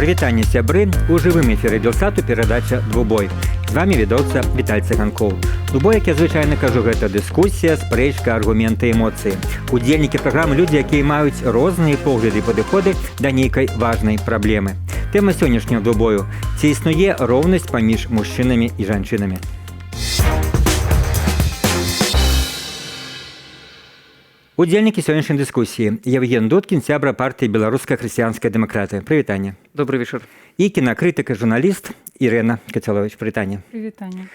Прывітанне, сябры, у жывым эфіры Белсату перадача «Двубой». З вами ведоўца Віталь Цыганкоў. Двубой, як я звычайна кажу, гэта дыскусія, спрэчка, аргументы, эмоцыі. Удзельнікі праграмы людзі, якія маюць розныя погляды і падыходы да нейкай важнай праблемы. Тэма сённяшняга двубою – ці існуе роўнасць паміж мужчынамі і жанчынамі. Удзельнікі сённяшняй дыскусіі. Евген Дудкін, сябра партыі «Беларуская хрысціянская дэмакратыя». Прывітанне. Добрый вечер. І кінакрытык і журналіст Ірына Кацяловіч. Прывітанне. Прывітанне.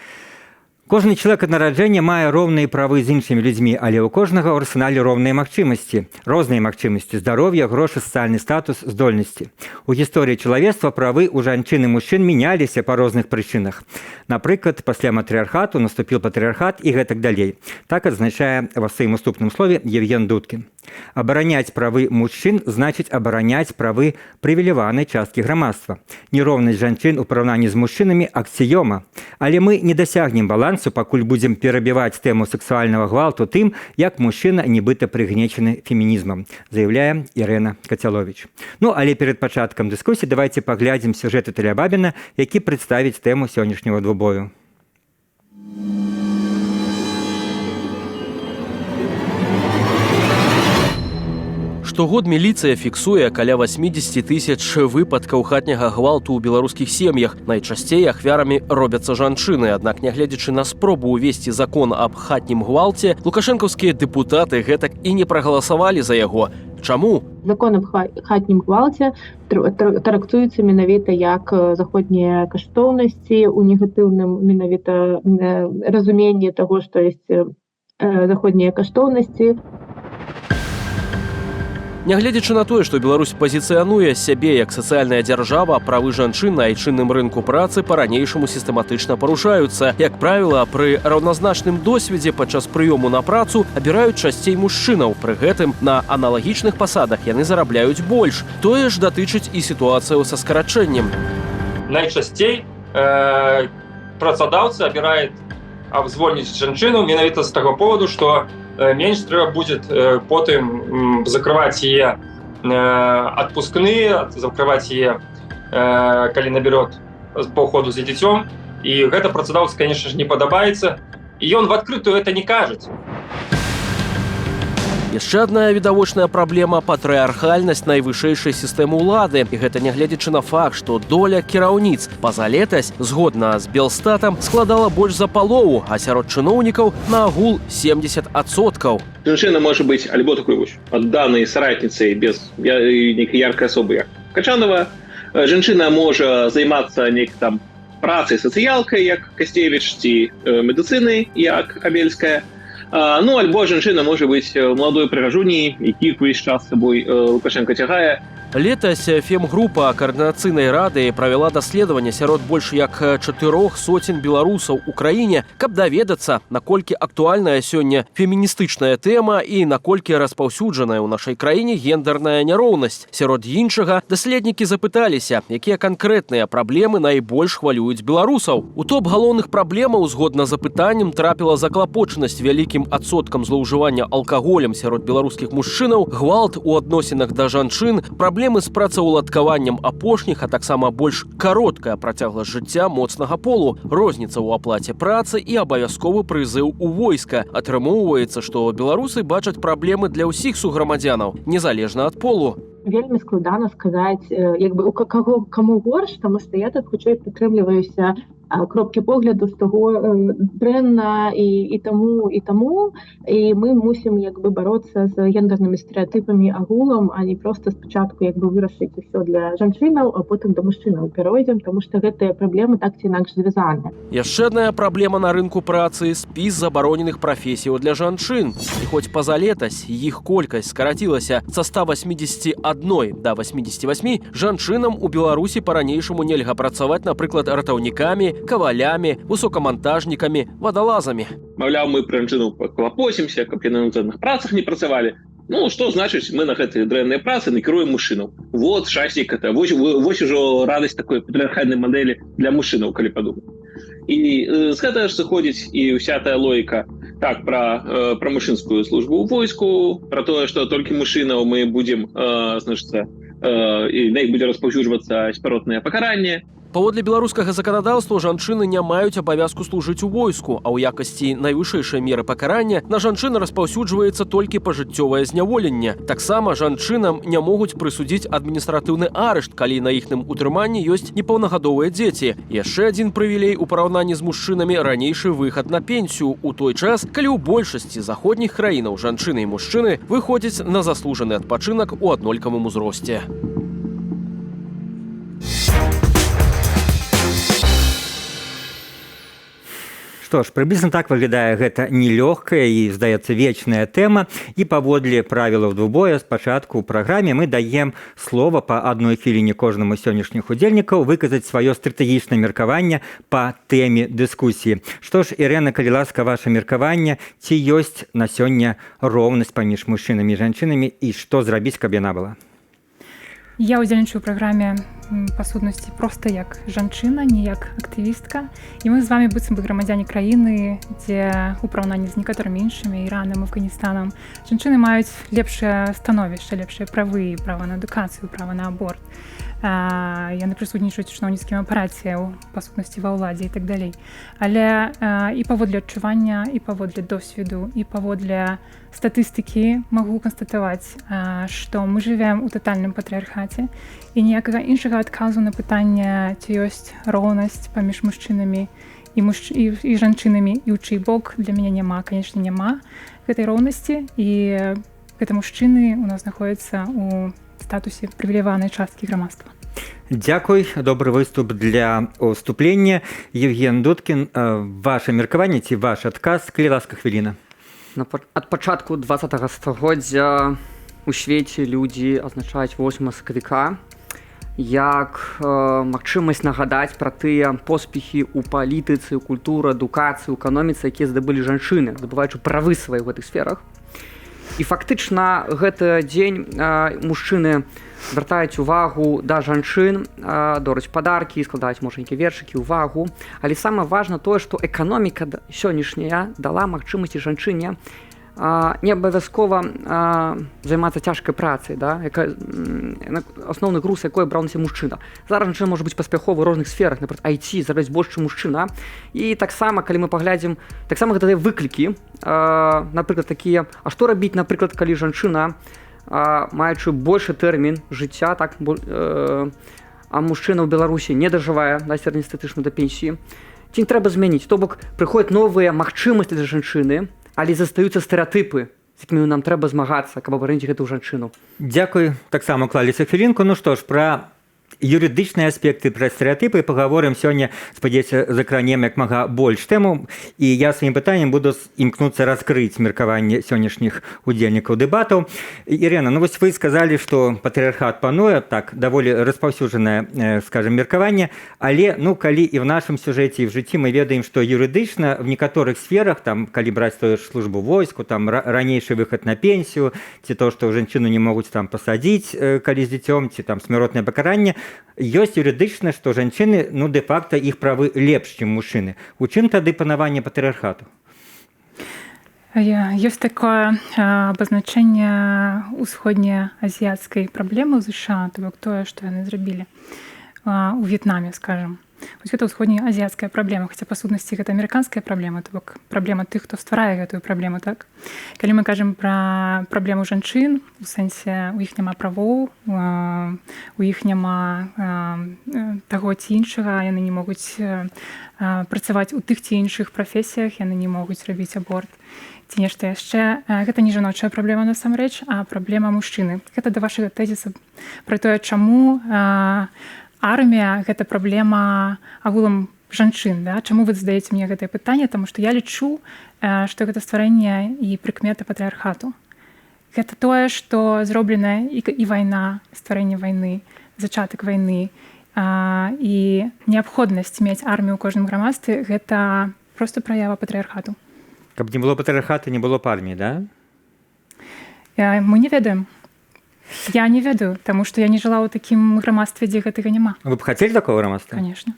Кожны чалавек ад нараджэння мае роўныя правы з іншымі людзьмі, але ў кожнага ў арсенале роўныя магчымасці. Розныя магчымасці – здароўя, грошы, сацыяльны статус, здольнасці. У гісторыі чалавецтва правы ў жанчын і мужчын мяняліся па розных прычынах. Напрыклад, пасля матрыархату наступіў патрыархат і гэтак далей. Так адзначае ва сваім уступным слове Евген Дудкін. Абараняць правы мужчын значыць абараняць правы прывіляванай часткі грамадства. Нероўнасць жанчын у параўнанні з мужчынамі – аксіёма. Але мы не дасягнем балансу, пакуль будзем перабіваць тэму сексуальнага гвалту тым, як мужчына нібыта прыгнечаны фемінізмам, заяўляе Ірына Кацяловіч. Ну, але перад пачаткам дыскусіі давайце паглядзім сюжэт Віталя Бабіна, які прадставіць тэму сённяшняга двубою. Штогод міліцыя фіксуе каля 80 тысяч выпадкаў хатняга гвалту ў беларускіх сем'ях. Найчасцей ахвярамі робяцца жанчыны. Аднак, нягледзячы на спробу ўвесці закон аб хатнім гвалце, лукашэнкаўскія дэпутаты гэтак і не прагаласавалі за яго. Чаму? Закон аб хатнім гвалце трактуецца менавіта як заходнія каштоўнасці у негатыўным менавіта разуменні таго, што ёсць заходнія каштоўнасці. Нягледзячы на тое, што Беларусь пазіцыянуе сябе як сацыяльная дзяржава, правы жанчын на айчынным рынку працы па-ранейшаму сістэматычна парушаюцца. Як правіла, пры раўназначным досведзе падчас прыёму на працу абіраюць часцей мужчынаў. Пры гэтым на аналагічных пасадах яны зарабляюць больш. Тое ж датычыць і сітуацыю са скарачэннем. Найчасцей працадаўца абірае звольніць жанчыну менавіта з таго поводу, што менш трэба будзе потым закрываць яе адпускныя, закрываць яе, калі наберет па ўходу за дзіцём. І гэта працадаўцу, конечно ж, не падабаецца. І ён в адкрытую это не кажа. Яшчэ адна відавочная праблема – патрыархальнасць найвышэйшай сістэмы ўлады. І гэта нягледзячы на факт, што доля кіраўніц па-за летась, згодна з Белстатам, складала больш за палову, а сярод чыноўнікаў на агул 70%. Жанчына можа быць альбо такой вось адданай саратніцай без нейкай яркай асобы, як Качанова. Жанчына можа займацца нейкай там працай сацыялкай, як Касцевіч, ці медыцынай, як Абельская. Ну, альбо жанчына можа быць маладой прыгажуняй, які увесь час з сабой Лукашенко цягае. Летась фемгрупа каардынацыйнай рады правяла даследаванне сярод больш як 400 беларусаў у краіне, каб даведацца, наколькі актуальная сёння феміністычная тэма і наколькі распаўсюджаная ў нашай краіне гендерная няроўнасць. Сярод іншага, даследнікі запыталіся, якія канкрэтныя праблемы найбольш хвалююць беларусаў. У топ галоўных праблемаў, згодна з запытаннем, трапіла заклапочанасць вялікім адсоткам злоўжывання алкаголем сярод беларускіх мужчынаў, гвалт у адносінах да жанчын, праблемы з працаўладкаваннем апошніх, а таксама больш кароткая працягласць жыцця моцнага полу, розніца ў аплаце працы і абавязковы прызыў у войска. Атрымоўваецца, што беларусы бачаць праблемы для ўсіх суграмадзянаў, незалежна ад полу. Вельмі складана сказаць, каму горш, таму што я тут хутчэй прытрымліваюся кропкі погляду з таго дрэнна і таму, і мы мусім бароцца з гендернымі стэрэатыпамі агулам, а не проста спачатку вырашыць усё для жанчынаў, а потым да мужчынаў перайдзем, таму што гэтыя праблемы так ці інакш звязаны. Яшчэ адна праблема на рынку працы – спіс забароненых прафесіяў для жанчын. І хоць па-за летась іх колькасць скарацілася са 181 да 88, жанчынам у Беларусі па-ранейшаму нельга працаваць, напрыклад, ратаўнікамі, кавалямі, высокамантажнікамі, вадалазамі. Маўляў, мы пра жанчыну клапосімся, каб яны на цэнных працах не працавалі. Ну, што значыць, мы на гэтыя дрэнныя працы накіруем мужчынаў. Вот, шасік, это, вось ужо радасць такой патрыархальнай мадэлі для мужчынаў, калі падумаць. І з гэтага ж сыходзіць і ўся тая логіка. Так, пра мужчынскую службу ў войску, пра тое, што толькі мужчынаў мы будзем, і на іх будзе распаўсюджвацца смяротнае пакаранне. Паводле беларускага заканадаўства жанчыны не маюць абавязку служыць у войску, а ў якасці найвышэйшай меры пакарання на жанчын распаўсюджваецца толькі пажыццёвае зняволенне. Таксама жанчынам не могуць прысудзіць адміністратыўны арышт, калі на іхным утрыманні ёсць непаўнагадовыя дзеці. Яшчэ адзін прывілей у параўнанні з мужчынамі ранейшы выхад на пенсію у той час, калі ў большасці заходніх краінаў жанчыны і мужчыны выходзяць на заслужаны адпачынак у аднолькавым узросце. Што ж, прыблізна так выглядае гэта нелёгкая і, здаецца, вечная тэма. І паводле правілаў двубоя спачатку ў праграме мы даем слова па адной хвіліне кожнаму з сённяшніх удзельнікаў выказаць сваё стратэгічнае меркаванне па тэме дыскусіі. Што ж, Ірына, калі ласка, ваша меркаванне, ці ёсць на сёння роўнасць паміж мужчынамі і жанчынамі і што зрабіць, каб яна была? Я ўдзельнічаю ў праграме па сутнасці проста як жанчына, не як актывістка. І мы з вами быццам бы грамадзяне краіны, дзе ў параўнанні з некаторымі іншымі Іранам, Афганістанам, жанчыны маюць лепшае становішча, лепшыя правы, права на адукацыю, права на аборт. Яны прысутнічаюць у чыноўніцкім апараце, па сутнасці ва ўладзе і так далей. Але і паводле адчування, і паводле досведу, і паводле статыстыкі магу канстатаваць, што мы жывем у татальным патрыархаце і ніякага іншага адказу на пытанне, ці ёсць роўнасць паміж мужчынамі і жанчынамі і ў чый бок для мяне няма, канечне, няма гэтай роўнасці, і гэта мужчыны у нас знаходзяцца ў статусе прывілеяванай часткі грамадства. Дзякуй, добры выступ для уступлення. Евген Дудкін, ваше меркаванне ці ваш адказ, калі ласка, хвіліна. Ад пачатку 20-го стагоддзя у свеце людзі адзначаюць 8 сакавіка як магчымасць нагадаць пра тыя поспехі ў палітыцы, ў культуры, адукацыі, ў эканоміцы, якія здабылі жанчыны, здабываючы правы свае ў гэтых сферах. І фактычна гэты дзень мужчыны звяртаюць увагу да жанчын, дораць падаркі, складаюць можанькі вершыкі, увагу. Але самае важна тое, што эканоміка сённяшняя дала магчымасці жанчыне не абавязкова займацца цяжкай працай, да? Асноўны груз, якой браў на сябе мужчына. Зараз жанчына можа быць паспяхова ў розных сферах, напрыклад, IT зарабляць больш, чым мужчына. І таксама, калі мы паглядзім, таксама гэта дае выклікі, напрыклад, такія, а што рабіць, напрыклад, калі жанчына, маючы большы тэрмін жыцця, так, а мужчына ў Беларусі не дажывае да сярэднестатыстычна да пенсіі. Ці не трэба змяніць? То бок, прыходзяць новыя магчымасці для жанчыны, але застаюцца стэрэатыпы, з якімі нам трэба змагацца, каб абараніць гэтую жанчыну. Дзякуй, таксама клаліся хвілінку. Ну што ж, пра юрыдычныя аспекты, пра стэрэатыпы пагаворым сёння, спадзяюся, закранем як мага больш тэму, і я сваім пытаннем буду імкнуцца раскрыць меркаванне сённяшніх удзельнікаў дэбатаў. Ірына, ну вось вы сказалі, што патрыархат пануе, так, даволі распаўсюджанае, скажем, меркаванне, але, ну, калі і в нашым сюжэце, і в жыцці мы ведаем, што юрыдычна в некаторых сферах, там, калі браць тую ж службу войску, там, ранейшы выхад на пенсію, ці то, што жанчыну не могуць там пасадзіць, калі з дзіцём, ці там смяротнае пакаранне, ёсць юрыдычна, што жанчыны, ну, дэ-факта іх правы лепш, чым мужчыны. У чым тады панаванне патрыархату? Ёсць такое абазначэнне усходнеазіяцкай праблемы ў ЗША, то бок тое, што яны зрабілі у В'етнаме, скажам. Вось гэта ўсходнеазіяцкая праблема, хаця па сутнасці гэта амерыканская праблема, то бок праблема тых, хто стварае гэтую праблему, так? Калі мы кажам пра праблему жанчын, у сэнсе у іх няма правоў, у іх няма таго ці іншага, яны не могуць працаваць у тых ці іншых прафесіях, яны не могуць рабіць аборт. Ці нешта яшчэ. Гэта не жаночая праблема насамрэч, а праблема мужчыны. Гэта да вашага тэзіса пра тое, чаму армія гэта праблема агулам жанчын, да? Чаму вы задаеце мне гэтае пытанне? Таму што я лічу, што гэта стварэнне і прыкмета патрыархату. Гэта тое, што зроблена і вайна, стварэнне вайны, зачатак вайны і неабходнасць мець армію ў кожным грамадстве, гэта проста праява патрыархату. Каб не было патрыархату, не было б арміі, да? Мы не ведаем. Я не ведаю, таму што я не жыла ў такім грамадстве, дзе гэтага няма. Вы б хацелі такого грамадства? Конечно.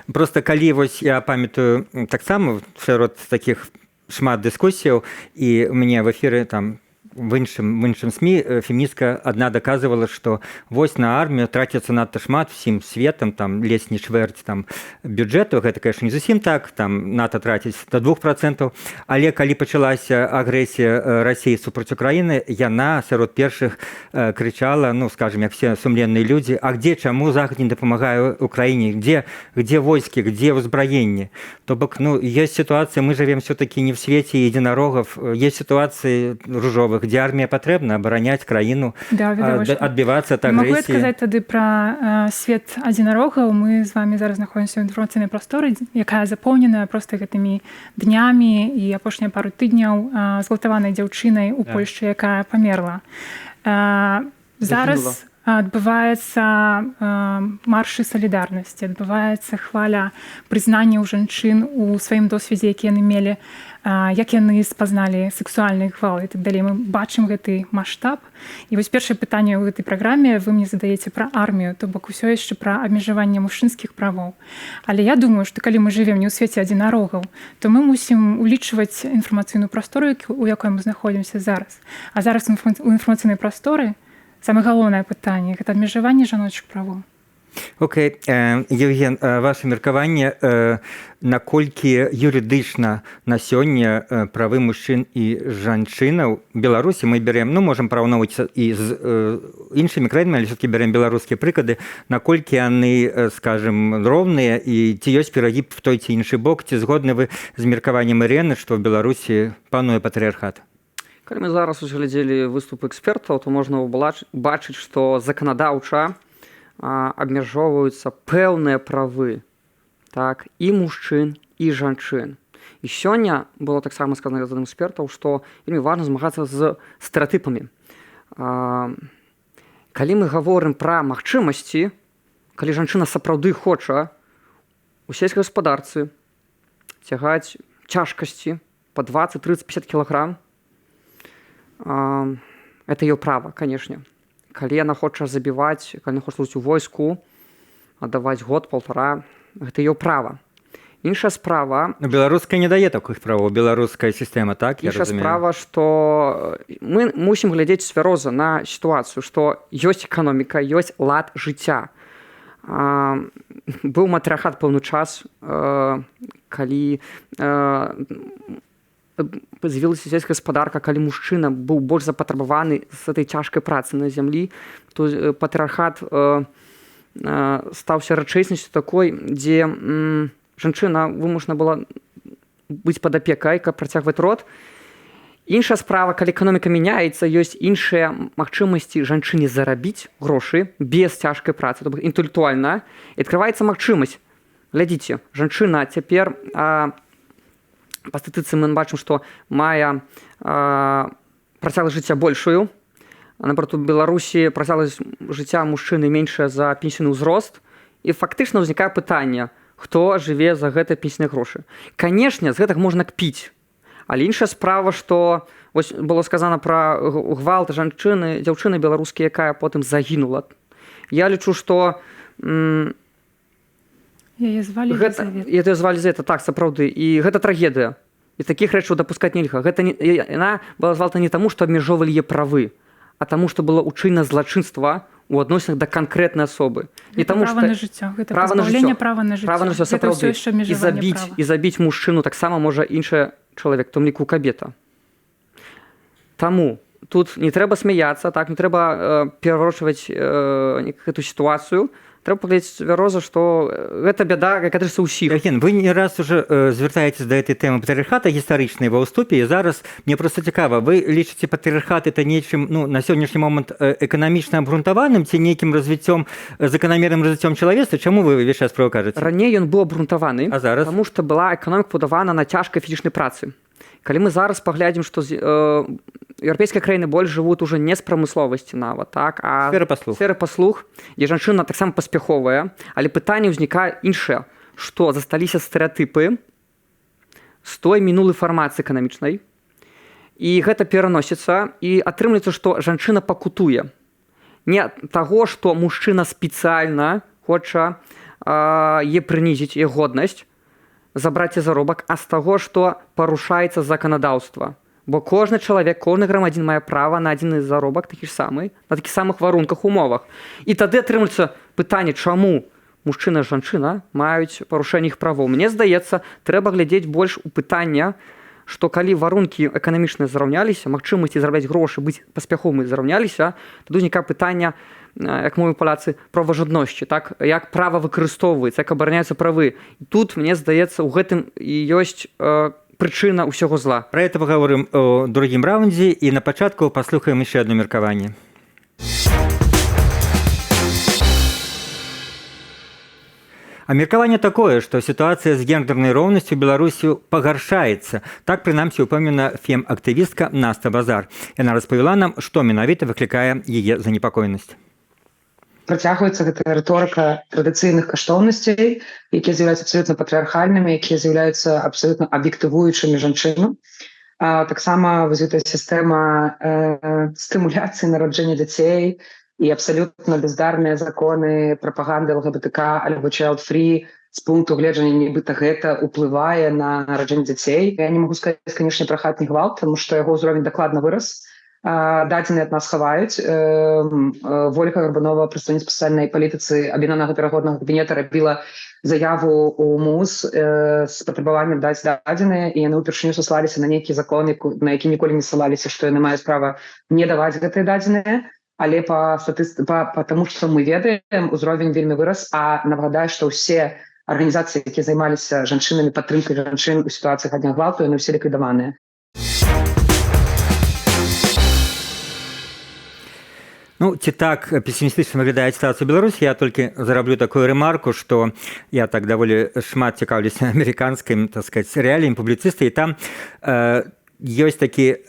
Просто калі вось я памятаю таксама сярод такіх шмат дыскусіяў, і мне в эфіры там в іншым СМІ феміністка адна даказвала, што вось на армію траціцца надта шмат усім светам, там ледзь не чвэрць там бюджэту, гэта, конечно, не зусім так, там НАТО траціць до 2%, але калі пачалася агрэсія Расіі супраць Украіны, яна сярод першых крычала, ну, скажем, як все сумленныя людзі, а где, чаму Захад не дапамагае Украіне, где войскі, где ўзбраенне? То бок, ну, есть ситуация, мы живем все-таки не в свете единорогов, есть ситуации ружовых, где армия потребна оборонять краіну, отбиваться от агрессии. Могу сказать тады про свет адзінарогаў. Мы з вами зараз знаходзімся ў інфармацыйнай прасторы, якая запоўненая просто гэтымі днямі і апошнія пару тыдняў згвалтаванай дзяўчынай у Польшчы, якая памерла. Зараз адбываецца маршы салідарнасці, адбываецца хваля прызнання ў жанчын у сваім досведзе, які яны мелі, як яны спазналі сексуальны гвалт і так далей. Мы бачым гэты маштаб. І вось першае пытанне ў гэтай праграме вы мне задаеце пра армію, то бок усё яшчэ пра абмежаванне мужчынскіх правоў. Але я думаю, што калі мы жывем не ў свеце адзінарогаў, то мы мусім улічваць інфармацыйную прастору, у якой мы знаходзімся зараз. А зараз у інфармацыйнай прасторы самае галоўнае пытанне – гэта абмежаванне жаночых правоў. Окей. Евген, ваше меркаванне, наколькі юрыдычна на сёння правы мужчын і жанчынаў Беларусі мы берем, ну, можам параўноўваць і з іншымі краінамі, але все-таки берем беларускія прыклады, наколькі яны, скажем, роўныя і ці ёсць перагіб в той ці іншы бок, ці згодны вы з меркаваннем Ірэны, што ў Беларусі пануе патрыархат? Калі мы зараз глядзелі выступы экспертаў, то можна бачыць, што заканадаўча абмяжоўваюцца пэўныя правы, так, і мужчын, і жанчын. І сёння было таксама сказана з экспертаў, што вельмі важна змагацца з стэрэатыпамі. Калі мы гаворым пра магчымасці, калі жанчына сапраўды хоча у сельскай гаспадарцы цягаць цяжкасці па 20, 30, 50 кілаграм, это ее право, конечно. Калі яна хоча забіваць, калі яна хоча служыць у войску, аддаваць год-полтора, гэта ее право. Іншая справа... Беларуская не дае такіх правоў, беларуская сістэма, так? Іншая справа, што мы мусім глядзець цвяроза на сітуацыю, што ёсць эканоміка, ёсць лад жыцця. Быў матрыархат пэўны час, калі з'явілася сельская гаспадарка, калі мужчына быў больш запатрабаваны з этой цяжкай працы на зямлі, то патрыархат стаўся рэчаіснасцю такой, дзе жанчына вымушана была быць пад апекай, каб працягваць род. Іншая справа, калі эканоміка мяняецца, ёсць іншыя магчымасці жанчыне зарабіць грошы без цяжкай працы, то бок інтэлектуальна, і адкрываецца магчымасць. Глядзіце, жанчына цяпер па статыстыцы мы бачым, што мае працягласць жыцця большую. Напрот, у Беларусі працягласць жыцця мужчыны меншая за пенсійны ўзрост. І фактычна ўзнікае пытанне, хто жыве за гэтыя пенсійныя грошы. Канешне, з гэтых можна кпіць. Але іншая справа, што вось было сказана пра гвалт дзяўчыны беларускай, якая потым загінула. Я лічу, што Яе звалі Елізавета, так, сапраўды. І гэта трагедыя. І такіх рэчаў дапускаць нельга. Яна была звалта не таму, што абмяжоўвалі яе правы, а таму, што было ўчынена злачынства у адносінах да канкрэтнай асобы. Гэта права на жыццё. Гэта пазбаўленне права на жыццё. Права на жыццё, сапраўды. І забіць мужчыну таксама можа іншы чалавек, том ліку кабета. Таму тут не трэба смяяцца, так, не трэба пераварочваць гэту сітуацыю. Трэба паглядзець цвяроза, што гэта бяда, якая датычыцца ўсіх. Евген, вы не раз уже звяртаецесь да этой тэмы патрыархата гістарычнай ва ўступе, і зараз мне проста цікава, вы лічыце патрыархат это нечым, ну, на сённяшні момант эканамічна абгрунтаваным ці нейкім развіццём, заканамерным развіццём чалавецтва? Чаму вы ўвесь час пра кажаце? Раней ён быў абгрунтаваны, а зараз? Таму што была эканоміка будавана на цяжкай фізічнай працы. Калі мы зараз паглядзім, што еўрапейскія краіны больш жывуць уже не з прамысловасці нават, так, а сферы паслуг, дзе жанчына таксама паспяховая, але пытанне ўзнікае іншае, што засталіся стэрэатыпы з той мінулай фармацыі эканамічнай, і гэта пераносіцца, і атрымліваецца, што жанчына пакутуе. Не таго, што мужчына спецыяльна хоча яе прынізіць, яе годнасць, забраць заробак, а з таго, што парушаецца заканадаўства. Бо кожны чалавек, кожны грамадзін мае права на адзіны заробак такі ж самы, на такіх самых варунках умовах. І тады атрымліваецца пытанне, чаму мужчына і жанчына маюць парушэнне іх правоў. Мне здаецца, трэба глядзець больш у пытання, што калі варункі эканамічныя зраўняліся, магчымасці зарабляць грошы, быць паспяховымі зраўняліся, тады ўзнікае пытанне, як мовы паляцы, праважаднасці, так? Як права выкарыстоўваецца, як абараняюцца правы. І тут, мне здаецца, у гэтым і ёсць прычына ўсяго зла. Про это поговорим у другім раунде, и на пачатку послухаем еще одно меркаванне. А меркаванне такое, што сітуацыя з гендернай роўнасцю Беларусі пагаршаецца. Так, прынамсі, упэўнена фем-актывістка Наста Базар. Яна распавяла нам, што менавіта выклікае яе занепакоенасць. Працягваецца гэтая рыторыка традыцыйных каштоўнасцей, якія з'яўляюцца абсалютна патрыархальнымі, якія з'яўляюцца абсалютна аб'ектывуючымі жанчыну. Таксама гэтая сістэма стымуляцыі нараджэння дзяцей і абсалютна бездарныя законы прапаганды ЛГБТК альбо child-free з пункту гледжання, нібыта гэта ўплывае на нараджэнне дзяцей. Я не магу сказаць, канешне, пра хатні гвалт, таму што яго ўзровень дакладна вырас. Дадзеныя ад нас хаваюць. Вольга Гарбанова, прадстаўніца па сацыяльнай палітыцы аб'яднанага пераходнага кабінета, рабіла заяву ў МУЗ з патрабаваннем даць дадзеныя, і яны ўпершыню саслаліся на нейкія законы, на які ніколі не ссылаліся, што яны маюць права не даваць гэтыя дадзеныя. Але потому што мы ведаем, узровень вельмі вырас, а нагадаю, што ўсе арганізацыі, якія займаліся жанчынамі, падтрымкай жанчын у сітуацыях хатняга гвалту, яны ўсе ліквідаваныя. Ну, ці так пессімістычна выглядае сітуацыя ў Беларусі, я толькі зараблю такую рэмарку, што я так даволі шмат цікаўлюся амерыканскім, так сказаць, рэаліямі, публіцысты, і там ёсць такі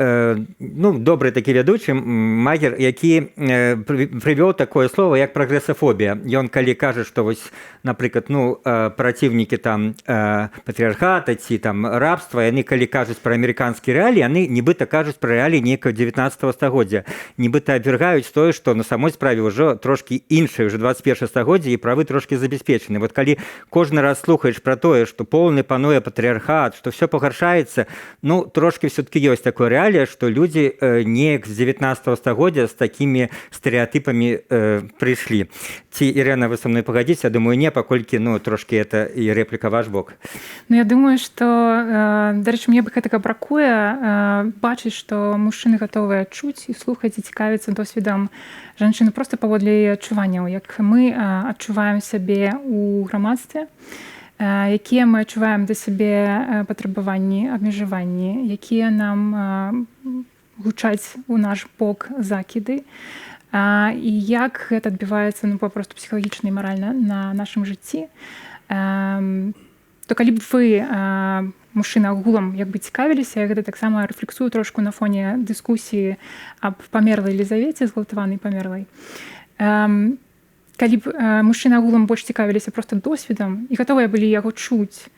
добры такі вядучы Магер, які прывёў такое слово як прагрэсафобія. Ён калі кажа, што вось, напрыклад, праціўнікі там патрыархата ці там рабства, яны калі кажуць пра амерыканскія рэаліі, яны нібыта кажуць пра рэаліі нейкага 19 стагоддзя. Нібыта абвяргаюць тое, што на самой справе ўжо трошкі іншае, ўжо 21 стагоддзе, і правы трошкі забяспечаны. Вот калі кожны раз слухаеш пра тое, што поўны пануе патрыархат, што ўсё пагаршаецца, трошкі все-таки ёсць такое рэалія, што людзі неяк з 19 стагоддзя з такімі стэрэатыпамі прыйшлі. Ці, Ірына, вы са мной пагадзіце? Я думаю, не, паколькі, трошкі это і рэпліка ваш бок. Я думаю, што, дарэчы, мне гэтага бракуе бачыць, што мужчыны гатовыя чуць і слухаць і цікавіцца досведам жанчыны проста паводле яе адчуванняў, як мы адчуваем сябе ў грамадстве, якія мы адчуваем да сябе патрабаванні, абмежаванні, якія нам гучаць у наш бок закіды, і як гэта адбіваецца папросту псіхалагічна і маральна на нашым жыцці. То калі б вы, мужчына, агулам як бы цікавіліся, я гэта таксама рэфлексую трошку на фоне дыскусіі аб памерлай Елізавеце, згвалтаванай памерлай. Калі б мужчыны агулам больш цікавіліся проста досведам і гатовыя былі яго чуць,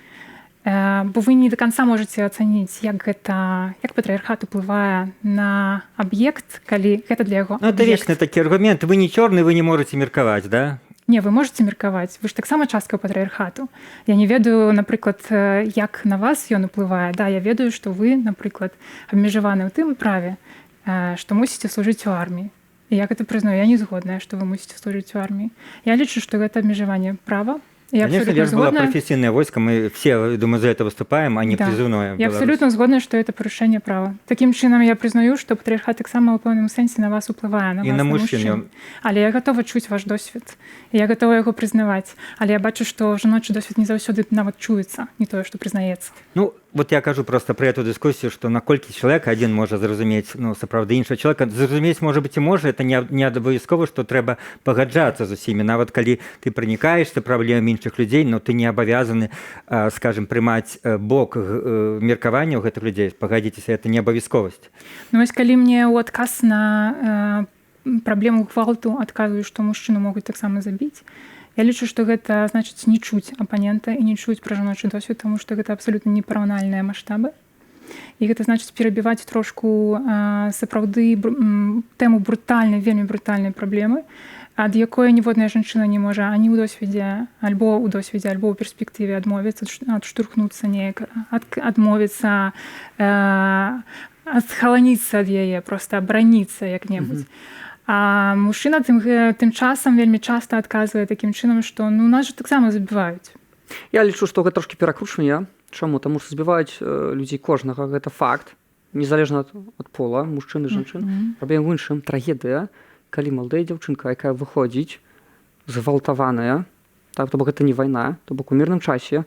бо вы не да канца можаце ацаніць, як патрыархат уплывае на аб'ект, калі гэта для яго аб'ект. Это вечны такі аргумент. Вы не чорны, вы не можаце меркаваць, да? Не, вы можаце меркаваць. Вы ж таксама частка патрыархату. Я не ведаю, напрыклад, як на вас ён уплывае. Да, я ведаю, што вы, напрыклад, абмежаваны ў тым праве, што мусіце служыць у арміі. І я гэта прызнаю, я не згодная, што вы мусіце служыць у арміі. Я лічу, што гэта абмежаванне права. Конечно, лишь было профессиональное войско, мы все, думаю, за это выступаем, а не призывное. Я абсолютно згодна, что это парушэнне права. Таким чынам я прызнаю, што патрыархат таксама ў пэўным сэнсе на вас уплывае, на вас, на мужчын. Але я гатова чуць ваш досвед. Я гатова яго прызнаваць. Але я бачу, што жаночы досвед не заўсёды нават чуецца, не тое, што прызнаецца. Вот я кажу просто про эту дискуссию, что наколькі человек один может зразумець, сапраўды іншого человека. Зразумець, может быть, и может, это не абавязкова, что трэба пагаджацца з усімі. Нават калі ты пранікаешься праблемамі іншых людзей, но ты не абавязаны, скажем, прымаць бок меркавання ў гэтых людзей. Пагадзіцеся, это не абавязковасць. Вось калі мне ў адказ на праблему гвалту адказваюць, што мужчыну могуць таксама забіць, я лічу, што гэта значыць не чуць апанента і не чуць пра жаночы досвед, таму што гэта абсалютна непараўнальныя маштабы. І гэта значыць перабіваць трошку сапраўды тэму брутальнай, вельмі брутальнай праблемы, ад якой ніводная жанчына не можа ані ў досведзе, альбо ў перспектыве адмовіцца, адштурхнуцца неяк, адмовіцца, адхаланіцца ад яе, проста абараніцца як-небудзь. А мужчына тым часам вельмі часта адказвае такім чынам, што нас жа таксама забіваюць. Я лічу, што гэта трошкі перакручванне. Чаму? Таму што збіваюць людзей кожнага, гэта факт, незалежна ад пола, мужчын і жанчын. Праблема ў іншым, трагедыя, калі маладая дзяўчынка, якая выходзіць згвалтаваная, так, то бок гэта не вайна, то бок у мірным часе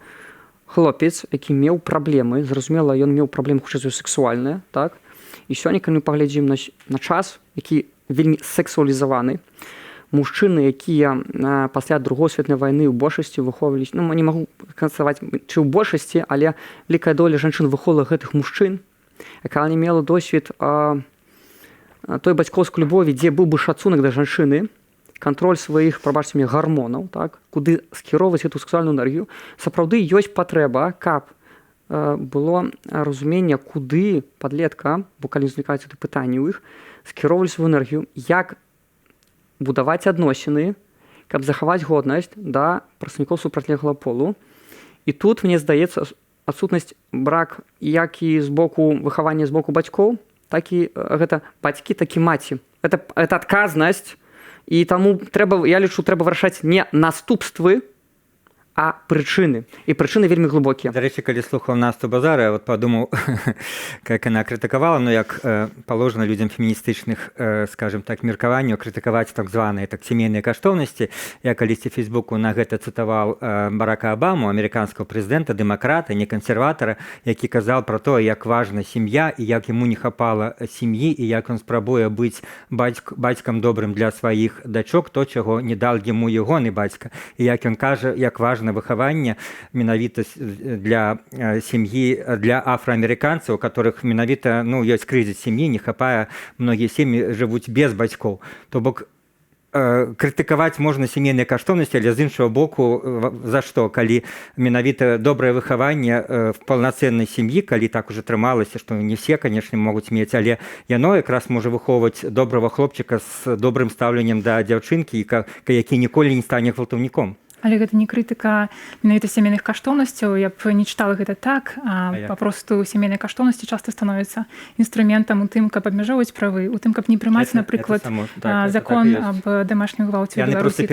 хлопец, які меў праблемы, зразумела, ён меў праблемы хутчэй сексуальныя, так? І сёння, калі мы паглядзім на час, які вельмі сексуалізаваны, мужчыны, якія пасля другой светлай вайны ў большасці выхоўваліся, не магу канцаваць, чи ў большасці, але вялікая доля жанчын выхоўвала гэтых мужчын, якая не мела досвед той бацькоўскай любові, дзе быў бы шацунак да жанчыны, кантроль сваіх, прабачце мне, гармонаў, так, куды скіроўваць гэту сексуальную энергію, сапраўды ёсць патрэба, каб было разуменне, куды падлетка, бо калі ўзнікаюць гэта пытанні ў іх, скіроўвалі сваю энергію, як будаваць адносіны, каб захаваць годнасць да прадстаўнікоў супрацьлеглага полу. І тут, мне здаецца, адсутнасць брак як і з боку выхавання з боку бацькоў, так і гэта бацькі, так і маці. Это адказнасць, і таму я лічу, трэба вырашаць не наступствы, а прычыны. І прычыны вельмі глыбокія. Дарэчы, калі слухаў Насту Базара, я падумаў, як яна крытыкавала, як паложана людзям феміністычных, скажем так, меркаванняў, крытыкаваць так званыя сямейныя каштоўнасці. Я калісьці Фейсбуку на гэта цытаваў Барака Абаму, амерыканскага прэзідэнта, дэмакрата, не кансерватара, які казаў пра тое, як важна сям'я і як яму не хапала сям'і, і як ён спрабуе быць бацькам добрым для сваіх дачок, то, чаго не дал яму ягоны бацька. І як ён кажа, як важна выхаванне менавіта для сям'і, для афраамерыканцаў, у которых менавіта ёсць крызіс сям'і, не хапае, многія сем'і жывуць без бацькоў. То бок крытыкаваць можна сямейныя каштоўнасці, але з іншага боку, за што, калі менавіта добрае выхаванне в паўнацэннай сям'і, калі так уже атрымалася, што не все, канешне, могуць мець, але яно якраз можа выхоўваць добрага хлопчыка з добрым стаўленнем да дзяўчынкі, які ніколі не стане гвалтаўніком. Але гэта не крытыка менавіта сямейных каштоўнасцяў, я б не чытала гэта так, папросту сямейныя каштоўнасці часта становяцца інструментам у тым, каб абмяжоўваць правы, у тым, каб не прымаць, напрыклад, закон аб дамашнім гвалце ў Беларусі.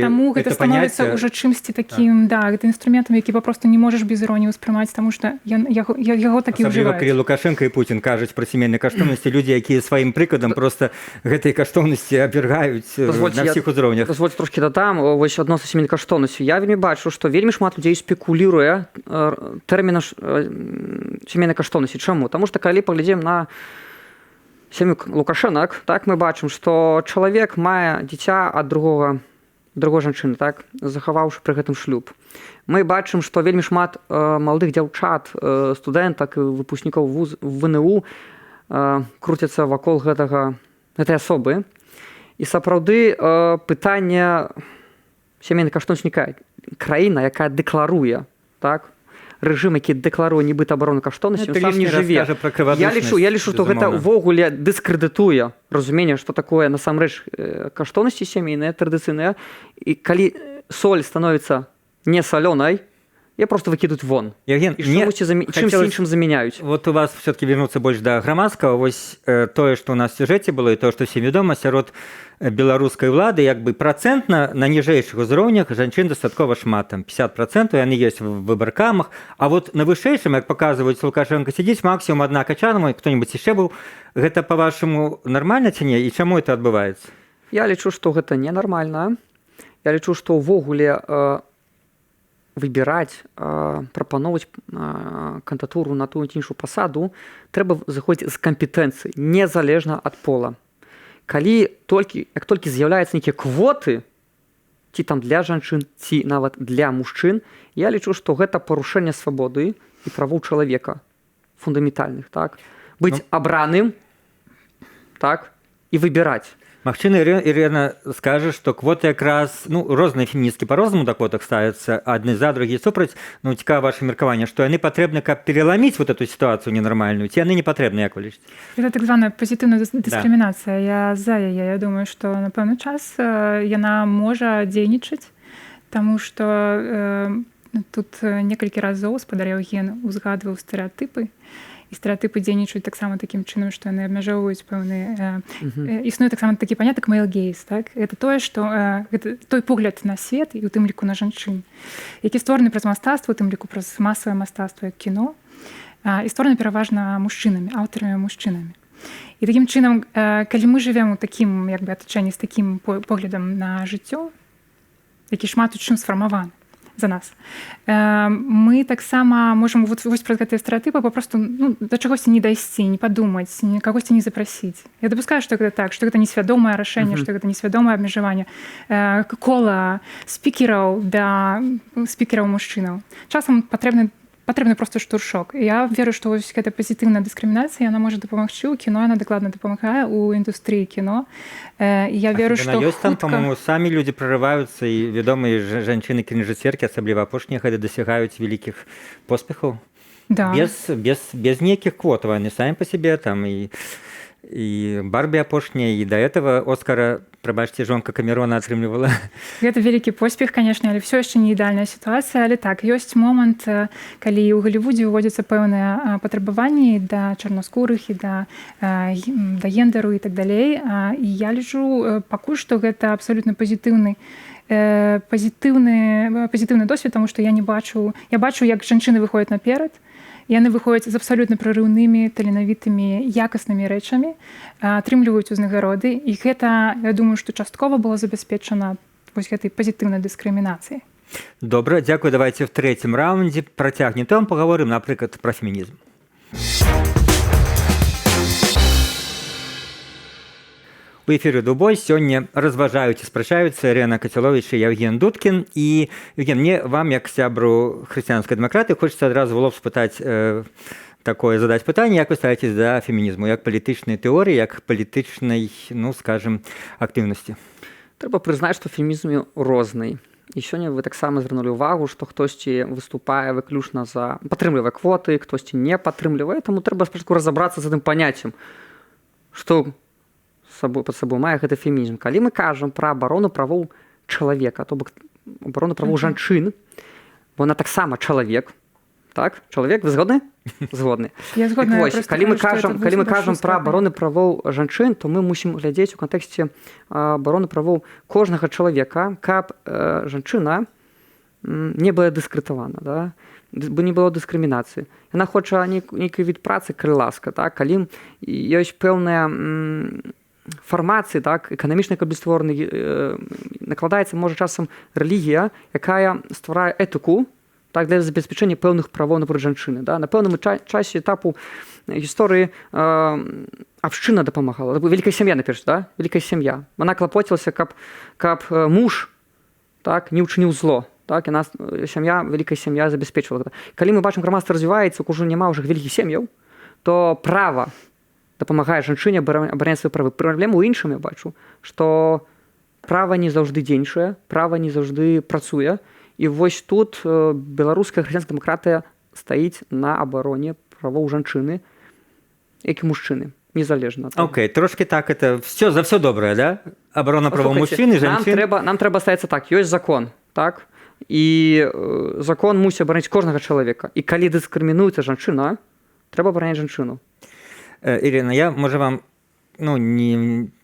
Таму гэта становіцца ўжо чымсьці такім, гэта інструментам, які папросту не можаш без іроніі ўспрымаць, таму што яго такі ўжываюць. Асабліва, калі Лукашенко і Путін кажуць пра сямейныя каштоўнасці, людзі, якія сваім прыкладам проста гэтыя каштоўнасці абвяргаюць на ўсіх узроўнях. Дазвольце трошкі дадам, вось адносно сямейных каштоўнасцей. Я вельмі бачу, што вельмі шмат людзей спекулюе тэрмінам сямейнай каштоўнасці. Чаму? Таму што калі паглядзім на сям'ю Лукашэнак, так мы бачым, што чалавек мае дзіця ад другой жанчыны, так, захаваўшы пры гэтым шлюб. Мы бачым, што вельмі шмат маладых дзяўчат, студэнтак і выпускнікоў ВНУ круцяцца вакол гэтай асобы. І сапраўды пытанне сямейнай каштоўнасці краіна, якая дэкларуе, так, рэжым, які дэкларуе нібыта абарону каштоўнасці, ён сам не жыве. Я лічу, што гэта ўвогуле дыскрэдытуе разуменне, што такое насамрэч каштоўнасці сямейныя, традыцыйныя, і калі соль становіцца не салёнай, я просто выкідаюць вон. Евген, чымсь іншым заменяюць. Вот у вас все-таки вернуцца больш да грамадскага. Вось тое, што ў нас в сюжэце было, і тое, што всем вядома, сярод беларускай улады як бы працэнтна на ніжэйшых узроўнях жанчын дастаткова шмат, там 50%, яны ёсць в выбаркамах, а вот на вышэйшым, як паказваюць, Лукашенко сядзіць максімум адна качанова, хто-нибудь яшчэ быў. Гэта, па-вашаму, нармальна ці не? І чаму это адбываецца? Я лічу, што гэта ненармальна. Я лічу, што ўвогуле выбіраць, прапановаць кандыдатуру на тую ці іншую пасаду трэба заходзіць з кампетэнцыі, незалежна ад пола. Як толькі з'яўляюцца нейкія квоты, ці там для жанчын, ці нават для мужчын, я лічу, што гэта парушэнне свабоды і правоў чалавека фундаментальных, так? Быць абраным, так, і выбіраць. Магчыма, Ірына скажа, што квоты якраз, розныя феміністкі па-рознаму да квотах ставяцца, адны за, другія супраць, цікава ваше меркаванне, што яны патрэбны, каб переламіць вот эту сітуацыю ненармальную, ці яны не патрэбны, як вы лічыце? Это так званая пазітыўная дыскрымінацыя. Я за яе. Я думаю, што на пэўны час яна можа дзейнічаць, таму што тут некалькі разоў спадар Евген узгадваў стэрэатыпы, і стэрэатыпы дзейнічаюць таксама такім чынам, што яны абмяжоўваюць пэўны існуе таксама такі панятак male gaze, так? Гэта тое, што гэта той погляд на свет і у тым ліку на жанчын, які створаны праз мастацтва, у тым ліку праз масавае мастацтва як кіно, і створаны пераважна мужчынамі, аўтарамі-мужчынамі. І такім чынам, калі мы жывем у такім як бы атачэнні з такім поглядам на жыццё, які шмат у чым сфармаваны за нас, мы таксама можам вось праз гэтыя стэрэатыпы папросту да чагосьці не дайсці, не падумаць, кагосьці не запрасіць. Я дапускаю, што гэта так, што гэта несвядомае рашэнне, што гэта несвядомае абмежаванне кола спікераў да спікераў мужчынаў. Часам патрэбны проста штуршок. Я веру, што вось гэта пазітыўная дыскрымінацыя, яна можа дапамагчы ў кіно, яна дакладна дапамагае ў індустрыі кіно. Я веру, што ёсць там, по-моему, самі людзі прарываюцца, і вядомыя жанчыны-кінажысцеркі, асабліва апошнія гады, дасягаюць вялікіх поспехаў. Да. Без нейкіх квотаў, яны самі па сабе, там і Барбі апошняя, і да этого Оскара, прабачце, жонка Камерона атрымлівала. Гэта вялікі поспех, канешне, але ўсё яшчэ не ідэальная сітуацыя. Але так, ёсць момант, калі ў Галівудзе ўводзяцца пэўныя патрабаванні да чарнаскурых і да гендеру і так далей. І я лічу пакуль што гэта абсалютна пазітыўны досвед, таму што я бачу, як жанчыны выходзяць наперад, яны выходзяць з абсалютна прарыўнымі, таленавітымі, якаснымі рэчамі, атрымліваюць узнагароды, і гэта, я думаю, што часткова было забяспечана вось гэтай пазітыўнай дыскрымінацыяй. Добра, дзякую. Давайте в трэцім раўндзе працягнем тэму, паговорым, напрыклад, пра фемінізм. У эфіры «Дубой» сёння разважаюць і спрачаюцца Ірына Кацяловіч і Евген Дудкін. І, Евген, мне вам, як сябру хрысціянскай дэмакраты, хочацца адразу в лоб спытаць задаць пытанне, як вы ставіцеся да фемінізму, як палітычнай тэорыі, як палітычнай, скажем, актыўнасці? Трэба прызнаць, што фемінізм розны. І сёння вы таксама звярнулі ўвагу, што хтосьці выступае выключна за падтрымлівае квоты, хтосьці не падтрымлівае, таму трэба спачатку разабрацца з гэтым паняццем, што пад сабой мае гэта фемінізм. Калі мы кажам пра абарону правоў чалавека, то бок абарону правоў жанчын, бо она таксама чалавек, так? Чалавек, вы згодны? Згодны. Я згодна. Калі мы кажам пра абарону правоў жанчын, то мы мусім глядзець у кантэксце абароны правоў кожнага чалавека, каб жанчына не была дыскрэтавана, да? Бо не было дыскрымінацыі. Яна хоча нейкі від працы, калі ласка, так? Калі ёсць пэўная фармацыі, так, эканамічнай кабельстворны накладаецца, можа, часам рэлігія, якая стварае этыку, так, для забеспячэння пэўных правоў, напрыклад, жанчыны. Да? На пэўным часе этапу гісторыі абшчына дапамагала. Вялікая сям'я, наперш, да? Вялікая сям'я. Яна клапоцілася, каб муж, так, не ўчыніў зло. Так, яна, вялікая сям'я забяспечвала гэта. Калі мы бачым, грамадства развіваецца, ўжо няма ўжо вялікіх сем'яў, то права дапамагае жанчыне абараняць свае правы. Праблема ў іншым я бачу, што права не заўжды дзейнічае, права не заўжды працуе. І вось тут беларуская хрысціянская дэмакратыя стаіць на абароне правоў жанчыны, як і мужчыны, незалежна. Окей, трошки так, это за все добрае, да? Абарона правоў мужчын і жанчын. Нам трэба ставіцца так, ёсць закон, так? І закон мусіць абараніць кожнага чалавека. І калі дыскрымінуецца жанчына, трэба абараняць жанчыну. Ірына, я, можа, вам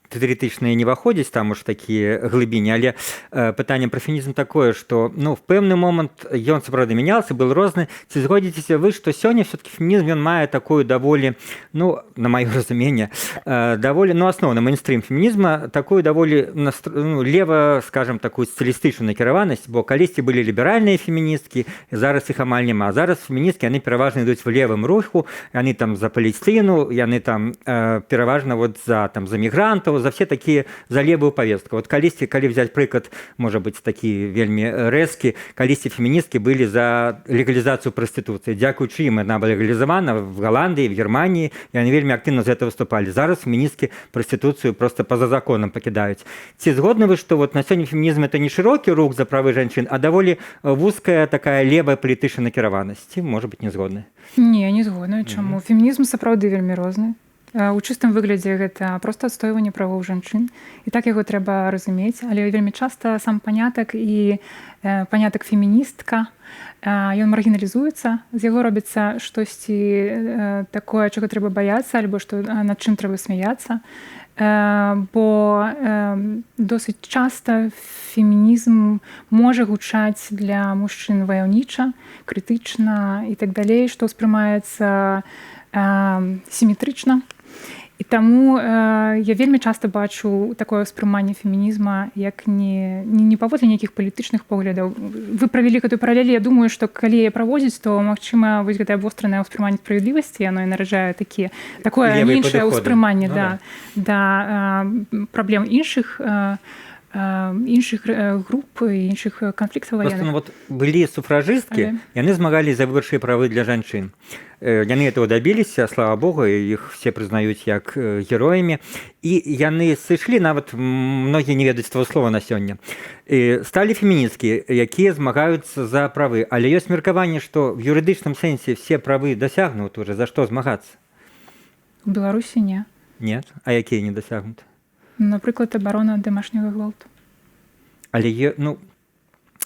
тэарэтычна не выходзіць там уж такія глыбіні, але пытанне пра фемінізм такое, што в пэўны момант ён сапраўды мяняўся, был розны. Ці згодзіцеся вы, што сёння все-таки фемінізм ён мае такую даволі, на маё разуменне, даволі, асноўны мейнстрым фемінізма, такую даволі лева, скажем, такую стылістычную накіраванасць, бо калісьці былі ліберальныя феміністкі, зараз іх амаль няма. Зараз феміністкі, яны пераважна ідуць в левым руху, яны там за Палесціну, яны там пераважна за мігрантаў, за все такія за левую повестку. Вот калісьці, калі взять прыклад, можа быць такі вельмі рэзкі, калісьці феміністкі былі за легалізацыю прастытуцыі. Дзякуючы ім яна была легалізавана в Голландии, в Германии, и они вельмі актыўна за это выступали. Зараз феміністкі прастытуцыю просто поза законом пакідаюць. Ці згодны вы, што вот на сёння фемінізм это не шырокі рух за правы жанчын, а даволі вузкая такая левая палітычная накіраванасць? Можа быць, не згодны? Не згодна. Чаму? Фемінізм сапраўды вельмі розны. У чыстым выглядзе гэта проста адстойванне правоў жанчын, і так яго трэба разумець, але вельмі часта сам панятак і панятак феміністка, ён маргіналізуецца, з яго робіцца штосьці такое, чаго трэба баяцца, альбо што над чым трэба смяяцца. Бо досыць часта фемінізм можа гучаць для мужчын ваяўніча, крытычна і так далей, што ўспрымаецца сіметрычна. І таму я вельмі часта бачу такое ўспрыманне фемінізма як не паводле нейкіх палітычных поглядаў. Вы правялі гэтую паралель, я думаю, што калі яе праводзіць, то магчыма вось гэтае абвостранае ўспрыманне справядлівасці, яно і нараджае такое іншае ўспрыманне да праблем іншых груп і іншых канфліктаў ваенных. Былі суфражысткі, яны змагалі за выбарчыя правы для жанчын. Яны этого добіліся, слава Богу, іх все прызнаюць як героямі. І яны сышлі, нават многія не ведаюць того слова на сёння. Сталі феміністкі, якія змагаюцца за правы. Але ёсць меркаванне, што в юрыдычным сэнсе все правы дасягнуты уже. За што змагацца? У Беларусі не. Нет? А якія не дасягнуты? Напрыклад, абарона ад дамашняга гвалту. Але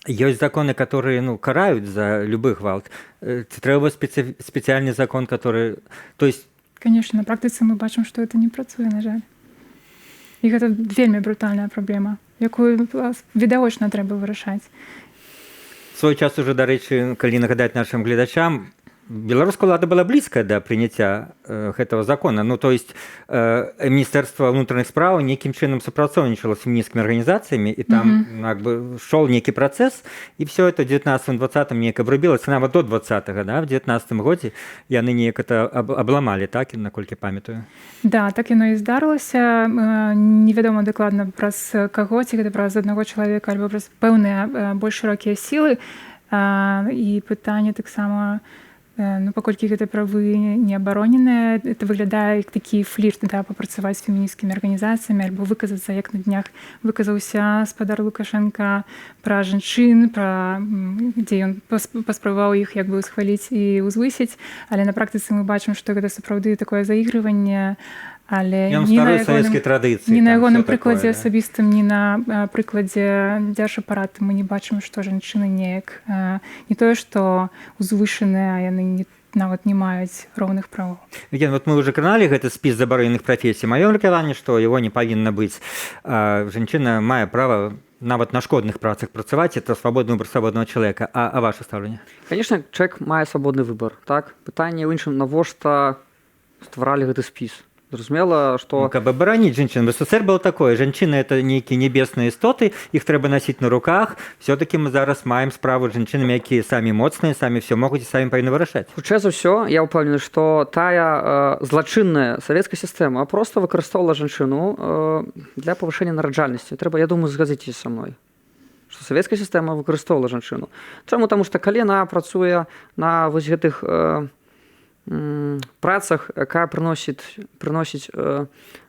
ёсць законы, которые караюць за любы гвалт. Трэба спецыяльны закон, который... То есть... Конечно, на практыцы мы бачым, што это не працуе, на жаль. І гэта вельмі брутальная праблема, якую відавочна трэба вырашаць. Свой час уже, дарэчы, калі нагадаць нашим гледачам, беларуская ўлада была блізкая да прыняцця гэтага закона. То есть Міністэрства ўнутраных спраў нейкім чынам супрацоўнічала з фемінісцкімі арганізацыямі, і там шоў нейкі працэс, і все это в 19-20 неяк абрубілася, нават до 20-го, в 19-м годзе яны неяк это абламалі, так, наколькі памятаю. Да, так яно і здарылася. Невядома дакладна праз каго, ці гэта праз аднаго чалавека, альбо праз пэўныя больш шырокія сілы. І пытанне таксама, паколькі гэтыя правы не абароненыя, это выглядае як такі флірт, папрацаваць з фемінісцкімі арганізацыямі, альбо выказацца, як на днях выказаўся спадар Лукашенка пра жанчын, дзе ён паспрабаваў іх як бы усхваліць і ўзвысіць, але на практыцы мы бачым, што гэта сапраўды такое заігрыванне, але не на ягоным прыкладзе асабістым, не на прыкладзе дзяржапарата мы не бачым, што жанчыны неяк не тое, што узвышаныя, яны нават не маюць роўных правоў. Мы уже краналі гэты спіс забароненых прафесій. Маё меркаванне, што яго не павінна быць. Жанчына мае права нават на шкодных працах працаваць, это свабодны выбор свабоднага чалавека. А ваше стаўленне? Конечно, чалавек мае свабодны выбор. Так? Пытанне ў іншым, навошта стваралі гэты спіс? Зразумела, што... Каб абараніць жанчын. В СССР было такое. Жанчыны — это нейкія небесныя істоты, іх трэба насіць на руках. Все-таки мы зараз маем справу з жанчынамі, якія самі моцныя, самі все могуць і самі павінны вырашаць. Хутчэй за ўсё, я ўпэўнены, што тая злачынная савецкая сістэма проста выкарыстоўвала жанчыну для павышэння нараджальнасці. Трэба, я думаю, згадзіцеся са мной, што савецкая сістэма выкарыстоўвала жанчыну. Чаму? Таму што калі яна працуе на вось гэтых працах, якая прыносіць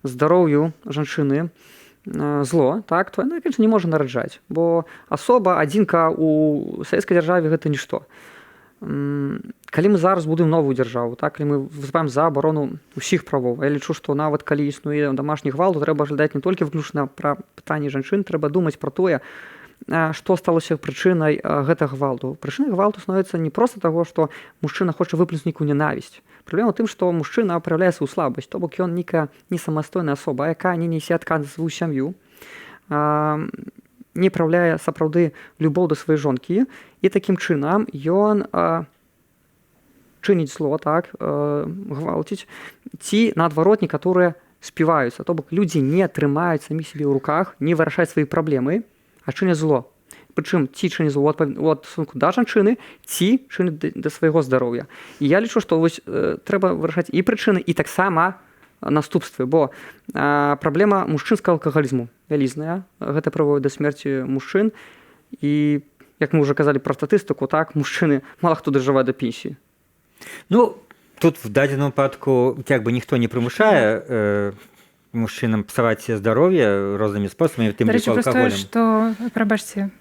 здароўю жанчыны зло, так, то яна, конечно, не можа нараджаць, бо асоба, адзінка ў савецкай дзяржаве гэта нішто. Калі мы зараз будуем новую дзяржаву, так, калі мы выступаем за абарону ўсіх правоў, я лічу, што нават калі існуе дамашні гвалт, то трэба глядаць не толькі выключна пра пытанні жанчын, трэба думаць пра тое, што сталося прычынай гэтага гвалту. Прычынай гвалту становіцца не проста таго, што мужчына хоча выплюснуць нейкую нянавісць. Праблема ў тым, што мужчына праяўляе сваю слабасць, то бок ён нейкая несамастойная асоба, якая не нясе адказ за сваю сям'ю, не праяўляе сапраўды любоў да сваёй жонкі, і такім чынам ён чыніць зло, так, гвалціць, ці наадварот некаторыя співаюцца, то бок людзі не трымаюць самі сябе ў руках, не вырашаюць свае праблемы, а чыняць зло. Прычым ці чыняць зло ў адсунку да жанчыны, ці чыняць да свайго здароўя. І я лічу, што вось трэба вырашаць і прычыны, і таксама наступствы, бо праблема мужчынскага алкагалізму вялізная. Гэта прыводзіць да смерці мужчын. І, як мы ўжо казалі пра статыстыку, так, мужчыны мала хто дажывае да пенсіі. Тут в дадзеным выпадку як бы ніхто не прымушае мужчынам псаваць здароўе рознымі спосабамі, тым ліку алкаголем. Што, прабачце,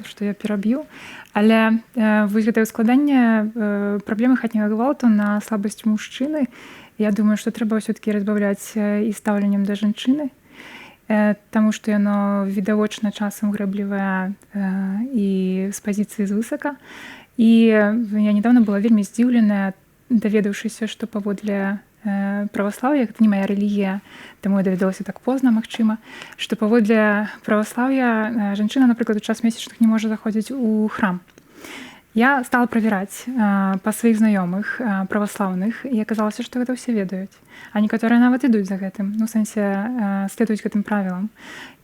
што я пераб'ю, але вось гэтае складанне праблемы хатняга гвалту на слабасць мужчыны, я думаю, што трэба ўсё-такі разбаўляць і стаўленнем да жанчыны. таму што яно відавочна часам грэблівае і з пазіцыі звысака. І я недавно была вельмі здзіўленая, даведаўшыся, што паводле праваслаўя, гэта не мая рэлігія, таму я даведалася так позна, магчыма, што паводле праваслаўя жанчына, напрыклад, у час месячных не можа заходзіць у храм. Я стала правяраць па сваіх знаёмых праваслаўных, і аказалася, што гэта ўсе ведаюць. А некаторыя нават ідуць за гэтым, ну, у сэнсе следуюць гэтым правілам.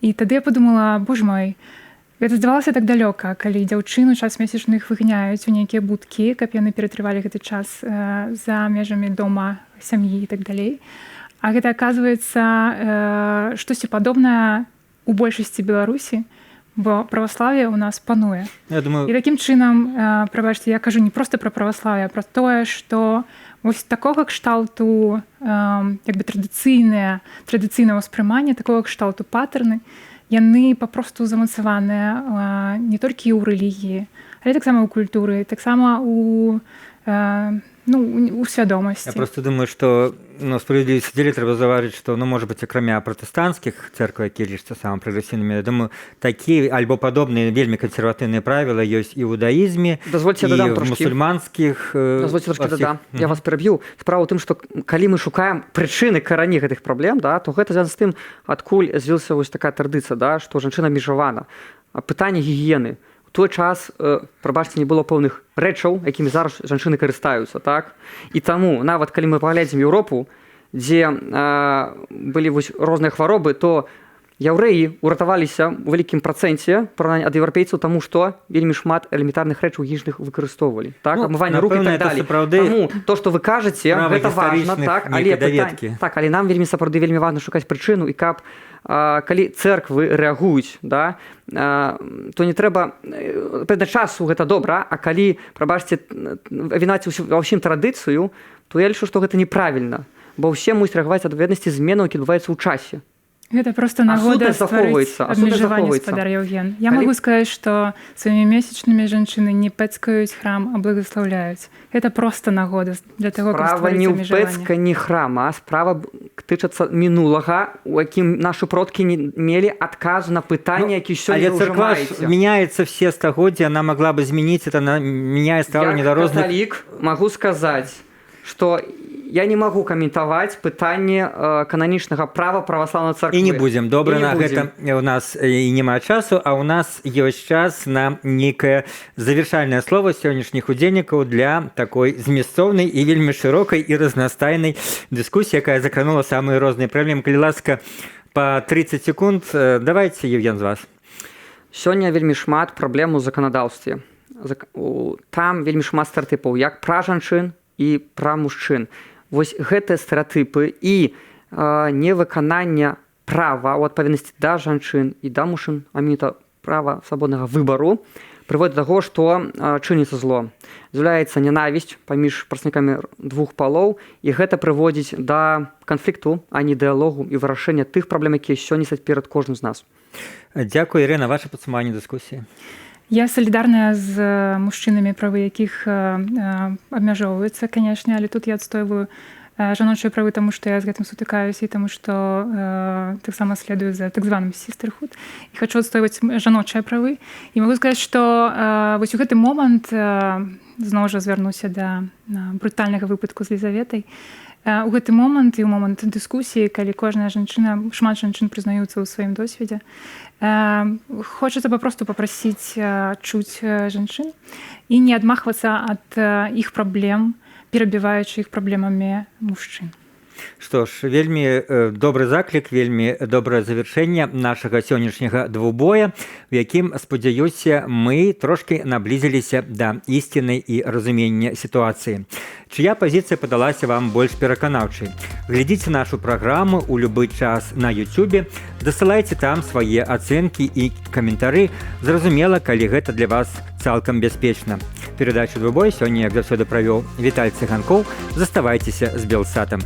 І тады я подумала, боже мой, гэта здавалася так далёка, калі дзяўчыну час месячных выганяюць у нейкія будкі, каб яны ператрывалі гэты час за межамі дома, сям'і і так далей. А гэта, аказваецца, штосьці падобнае у большасці Беларусі, бо праваслаўе ў нас пануе. Я думаю... І такім чынам, прабачце, я кажу не проста пра праваслаўе, а пра тое, што вось такога кшталту як бы традыцыйнае ўспрыманне, такога кшталту патэрны, яны папросту замацаваныя не толькі ў рэлігіі, але таксама ў культуры, таксама у свядомасці. Я просто думаю, што справядлівасці дзеля трэба заўважыць, што можа быць акрамя пратэстанцкіх цэркваў, якія лічацца самымі прагрэсіўнымі, я думаю, такія альбо падобныя вельмі кансерватыўныя правілы ёсць і ў іудаізме, і ў мусульманскіх. Дазвольце трошкі дадам. Я вас пераб'ю. Справа ў тым, што калі мы шукаем прычыны, карані гэтых праблем, то гэта звязана з тым, адкуль з'явілася вось такая традыцыя, што жанчына межавана. Пытанне гігіены. Той час, прабачце, не было пэўных рэчаў, якімі зараз жанчыны карыстаюцца, так? І таму, нават калі мы паглядзім Еўропу, дзе былі вось розныя хваробы, то яўрэі ўратаваліся ў вялікім працэнце параўнанні ад еўрапейцаў, таму што вельмі шмат элементарных рэчаў гігіенічных выкарыстоўвалі. Так, абмыванне рук і так далей. Таму то, што вы кажаце, гэта важна, так, але нам вельмі сапраўды вельмі важна шукаць прычыну, і каб калі цэрквы рэагуюць, то не трэба пэўны часу гэта добра, а калі, прабачце, вінаваціць ва ўсім традыцыю, то я лічу, што гэта неправільна, бо ўсе мусяць рэагаваць адпаведнасці зменаў, які адбываюцца ў часе. Гэта просто нагода стварыць абмежаванне, спадар Яўген. Я магу сказаць, што сваімі месячнымі жанчыны не пэцкаюць храм, а благаслаўляюць. Гэта просто нагода для таго, каб стварыць абмежаванне. Справа не ў пэцканні храма, а справа тычацца мінулага, у якім нашы продкі не мелі адказу на пытанне, які сёння ўжо маеце. Але царква мяняецца все стагоддзі, она могла бы змяніць, это мяняе стаўленне да розных... Як каталік магу сказаць, што я не магу каментаваць пытанне кананічнага права праваслаўнай царквы. І не будзем. Добра, на гэта у нас і няма часу, а ў нас ёсць час на нейкае завяршальнае слово сённяшніх удзельнікаў для такой зместовнай і вельмі шырокай і разнастайнай дыскусіі, якая закранула самыя розныя праблемы. Калі ласка, па 30 секунд. Давайте, Евген, з вас. Сёння вельмі шмат праблем у заканадаўстве. Там вельмі шмат стэрэатыпаў, як пра жанчын і пра мужчын. Вось гэтыя стэрэатыпы і невыкананне права ў адпаведнасці да жанчын і да мужчын, а менавіта права свабоднага выбару, прыводзіць да таго, што чыніцца зло. З'яўляецца нянавісць паміж прадстаўнікамі двух палоў, і гэта прыводзіць да канфлікту, а не дыялогу і вырашэння тых праблем, якія сёння стаць перад кожным з нас. Дзякуй, Ірына, ваше падсумаванне дыскусіі. Я салідарная з мужчынамі, правы якіх абмяжоўваюцца, канешне, але тут я адстойваю жаночыя правы, таму што я з гэтым сутыкаюся і таму што таксама следую за так званым sisterhood. І хачу адстойваць жаночыя правы. І магу сказаць, што вось у гэты момант, зноў жа звярнуся да брутальнага выпадку з Лізаветай, у гэты момант і ў момант дыскусіі, калі кожная жанчына, шмат жанчын прызнаюцца ў сваім досведзе, хочацца папросту папрасіць чуць жанчын і не адмахвацца ад іх праблем, перабіваючы іх праблемамі мужчын. Што ж, вельмі добры заклік, вельмі добрае завяршэнне нашага сённяшняга двубоя, у якім, спадзяюся, мы трошкі наблізіліся да ісціны і разумення сітуацыі. Чыя пазіцыя падалася вам больш пераканаўчай? Глядзіце нашу праграму ў любы час на YouTube, дасылайце там свае ацэнкі і каментары, зразумела, калі гэта для вас цалкам бяспечна. Перадачу «Двубой» сёння, як заўсёды, правёў Віталь Цыганкоў. Заставайцеся з Белсатам.